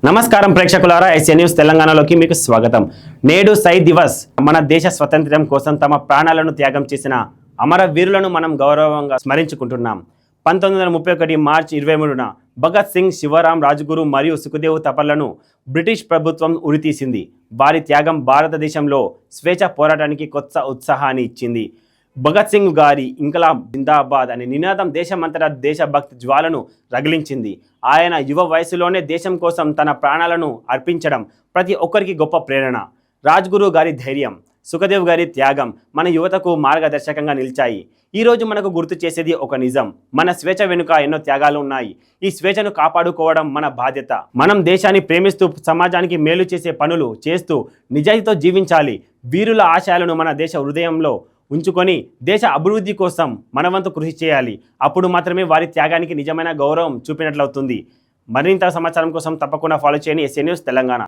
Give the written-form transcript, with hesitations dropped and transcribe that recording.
నమస్కారం ప్రేక్షకులారా, SA news తెలంగాణలోకి మీకు స్వాగతం. నేడు శహీద్ దివస్. మన దేశ స్వతంత్రం కోసం తమ ప్రాణాలను త్యాగం చేసిన అమరవీరులను మనం గౌరవంగా స్మరించుకుంటున్నాం. 1931 మార్చి 23న భగత్ సింగ్, శివరాం, రాజ్గురు మరియు సుఖదేవ్ తపర్లను బ్రిటిష్ ప్రభుత్వం ఉరితీసింది. వారి త్యాగం భారతదేశంలో స్వేచ్ఛ పోరాటానికి కొత్త ఉత్సాహాన్ని ఇచ్చింది. భగత్ సింగ్ గారి ఇంకలాబ్ జిందాబాద్ అనే నినాదం దేశమంతటా దేశభక్తి జ్వాలను రగిలించింది. ఆయన యువ వయసులోనే దేశం కోసం తన ప్రాణాలను అర్పించడం ప్రతి ఒక్కరికి గొప్ప ప్రేరణ. రాజ్గురు గారి ధైర్యం, సుఖదేవ్ గారి త్యాగం మన యువతకు మార్గదర్శకంగా నిలిచాయి. ఈరోజు మనకు గుర్తు చేసేది ఒక నిజం: మన స్వేచ్ఛ వెనుక ఎన్నో త్యాగాలు ఉన్నాయి. ఈ స్వేచ్ఛను కాపాడుకోవడం మన బాధ్యత. మనం దేశాన్ని ప్రేమిస్తూ సమాజానికి మేలు చేసే పనులు చేస్తూ నిజాయితీతో జీవించాలి. వీరుల ఆశయాలను మన దేశ హృదయంలో ఉంచుకొని దేశ అభివృద్ధి కోసం మనవంతు కృషి చేయాలి. అప్పుడు మాత్రమే వారి త్యాగానికి నిజమైన గౌరవం చూపినట్లవుతుంది. మరింత సమాచారం కోసం తప్పకుండా ఫాలో చేయండి ఎస్ఏ న్యూస్ తెలంగాణ.